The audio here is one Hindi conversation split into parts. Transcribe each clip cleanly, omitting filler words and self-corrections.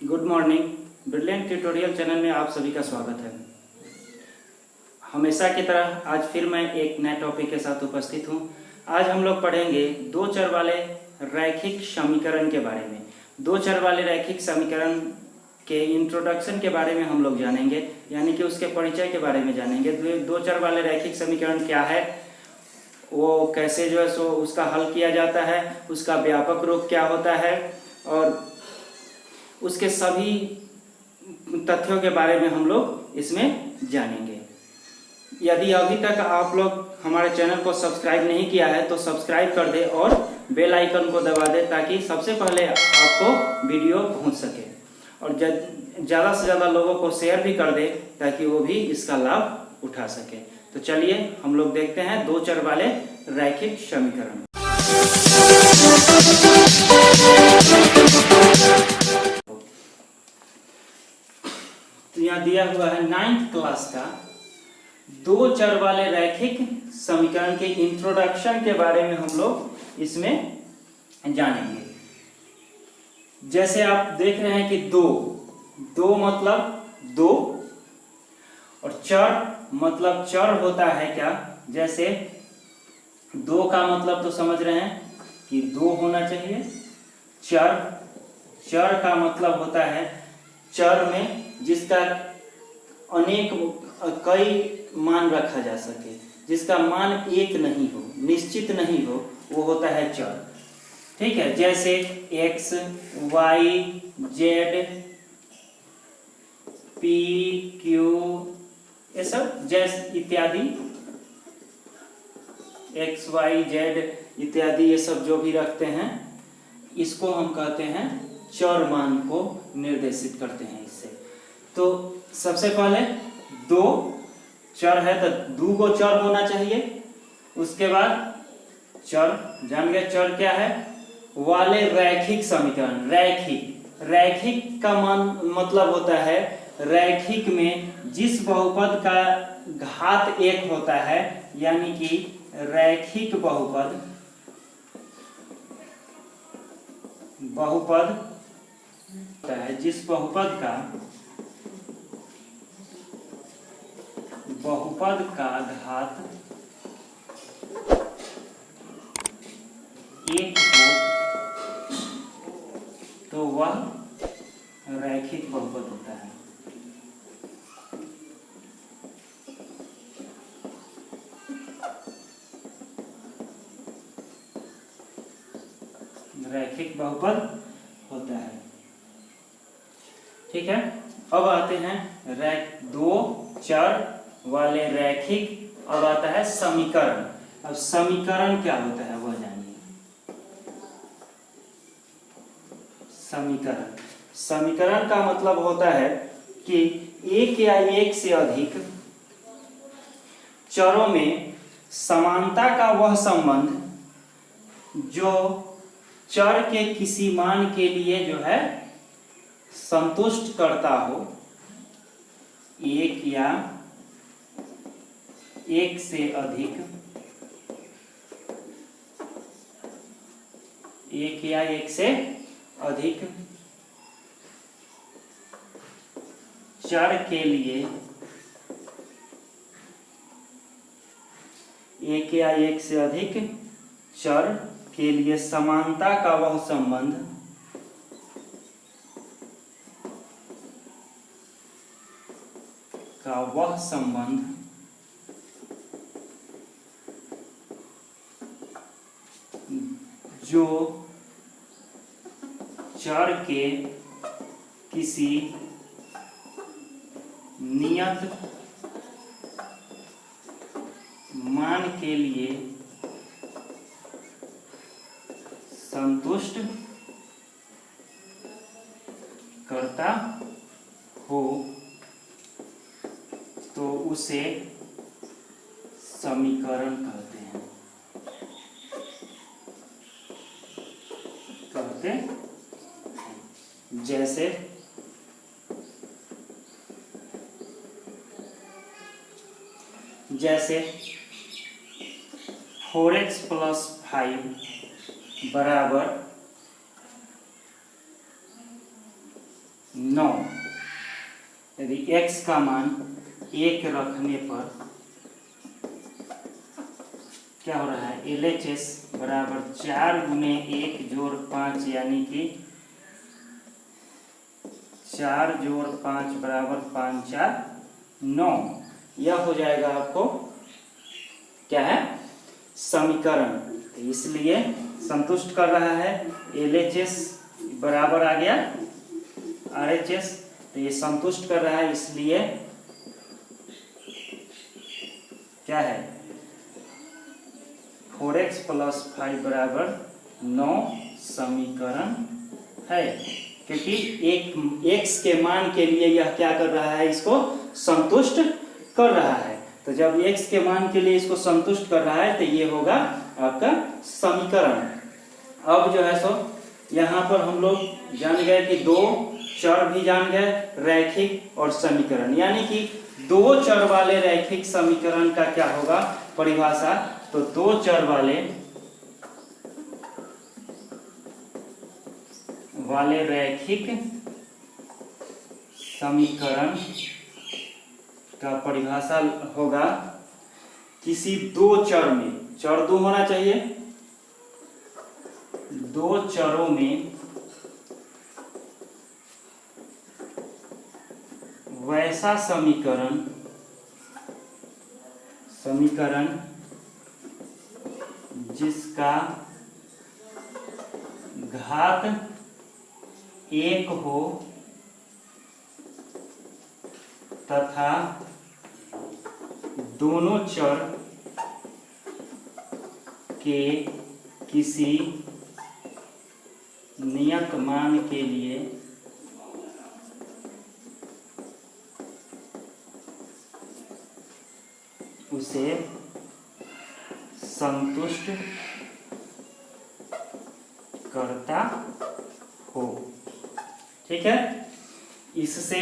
Good morning. Brilliant tutorial channel में आप सभी का स्वागत है। हमेशा की तरह आज फिर मैं एक नए टॉपिक के साथ उपस्थित हूँ। आज हम लोग पढ़ेंगे दो चर वाले रैखिक समीकरण के बारे में। दो चर वाले रैखिक समीकरण के इंट्रोडक्शन के बारे में हम लोग जानेंगे, यानी कि उसके परिचय के बारे में जानेंगे। दो चर वाले रैखिक समीकरण क्या है, वो कैसे जो है सो उसका हल किया जाता है, उसका व्यापक रूप क्या होता है और उसके सभी तथ्यों के बारे में हम लोग इसमें जानेंगे। यदि अभी तक आप लोग हमारे चैनल को सब्सक्राइब नहीं किया है तो सब्सक्राइब कर दे और बेल आइकन को दबा दे ताकि सबसे पहले आपको वीडियो पहुंच सके, और ज़्यादा से ज़्यादा लोगों को शेयर भी कर दे ताकि वो भी इसका लाभ उठा सके। तो चलिए हम लोग देखते हैं दो चर वाले रैखिक समीकरण। तो यहाँ दिया हुआ है 9th क्लास का दो चर वाले रैखिक समीकरण के इंट्रोडक्शन के बारे में हम लोग इसमें जानेंगे। जैसे आप देख रहे हैं कि दो मतलब दो, और चर मतलब चर होता है क्या, जैसे दो का मतलब तो समझ रहे हैं कि दो होना चाहिए। चर का मतलब होता है चर में जिसका अनेक कई मान रखा जा सके, जिसका मान एक नहीं हो, निश्चित नहीं हो, वो होता है चर। ठीक है, जैसे x, y, z, p, q, ये सब जैसे इत्यादि, x, y, z इत्यादि ये सब जो भी रखते हैं, इसको हम कहते हैं चर मान को निर्देशित करते हैं इससे। तो सबसे पहले दो चर है तो दो गो चर होना चाहिए। उसके बाद चर जान गए, चर क्या है, वाले रैखिक समीकरण। रैखिक का मतलब होता है रैखिक में जिस बहुपद का घात एक होता है, यानी कि रैखिक बहुपद होता है जिस बहुपद का घात एक हो तो वह रैखिक बहुपद होता है। रैखिक बहुपद होता है। ठीक है, अब आते हैं दो चर वाले रैखिक। अब आता है समीकरण। अब समीकरण क्या होता है वह जानिए। समीकरण का मतलब होता है कि एक या एक से अधिक चरों में समानता का वह संबंध जो चर के किसी मान के लिए जो है संतुष्ट करता हो। एक या एक से अधिक चर के लिए, एक या एक से अधिक चर के लिए समानता का वह संबंध जो चर के किसी नियत मान के लिए संतुष्ट करता हो तो उसे समीकरण कहते हैं। जैसे 4x + 5 बराबर 9। यदि x का मान 1 रखने पर क्या हो रहा है, LHS बराबर 4 गुने 1 जोड़ 5 यानी कि 4 जोड़ 5 बराबर 5 4 9। यह हो जाएगा आपको क्या है, समीकरण। इसलिए संतुष्ट कर रहा है, LHS बराबर आ गया RHS, तो ये संतुष्ट कर रहा है, इसलिए क्या है 4x + 5 बराबर 9 समीकरण है। क्योंकि एक x के मान के लिए यह क्या कर रहा है, इसको संतुष्ट कर रहा है। तो जब x के मान के लिए इसको संतुष्ट कर रहा है तो ये होगा आपका समीकरण। अब जो है सो यहाँ पर हम लोग जान गए कि दो चर भी जान गए, रैखिक और समीकरण, यानी कि दो चर वाले रैखिक समीकरण का क्या होगा परिभाषा। तो दो चर वाले रैखिक समीकरण का परिभाषा होगा किसी दो चर में, चर दो होना चाहिए, दो चरों में वैसा समीकरण जिसका घात 1 हो तथा दोनों चर के किसी नियत मान के लिए उसे संतुष्ट करता हो। ठीक है, इससे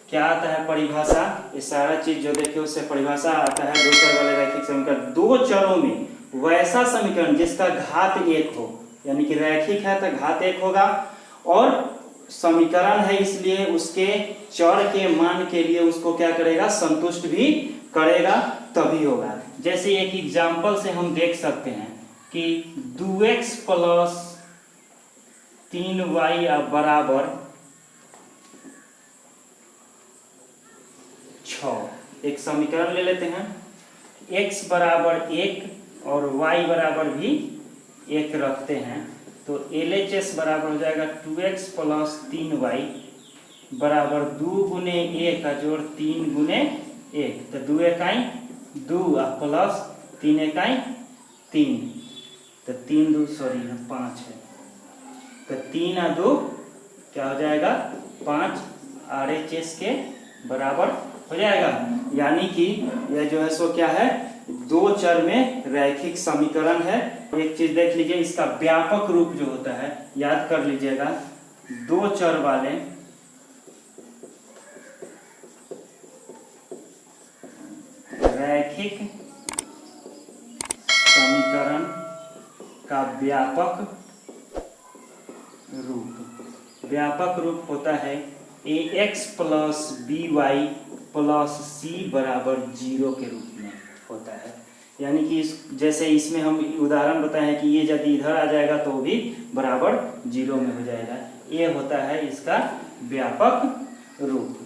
क्या आता है परिभाषा, ये सारा चीज जो देखे उससे परिभाषा आता है दो चर वाले रैखिक समीकरण, दो चरों में वैसा समीकरण जिसका घात 1 हो, यानी कि रैखिक है तो घात 1 होगा, और समीकरण है इसलिए उसके चर के मान के लिए उसको क्या करेगा, संतुष्ट भी करेगा, तभी होगा। जैसे एक एग्जांपल से हम देख सकते हैं कि 2x + 3y बराबर 6। एक समीकरण ले लेते हैं, x बराबर 1 और y बराबर भी 1 रखते हैं, तो LHS बराबर हो जाएगा 2x + 3y बराबर 2 गुने 1 जोड़ 3 गुने 1, तो 2 इकाई 2 प्लस 3 इकाई 3, तो 3 2 सॉरी 5 है, तो 3 और 2 क्या हो जाएगा 5 RHS के बराबर हो जाएगा। यानी कि यह जो है सो क्या है, दो चर में रैखिक समीकरण है। एक चीज देख लीजिए, इसका व्यापक रूप जो होता है याद कर लीजिएगा, दो चर वाले रैखिक समीकरण का व्यापक रूप होता है ax + by + c बराबर 0 के रूप में होता है। यानी कि जैसे इसमें हम उदाहरण बताए हैं कि ये यदि इधर आ जाएगा तो भी बराबर 0 में हो जाएगा, ये होता है इसका व्यापक रूप।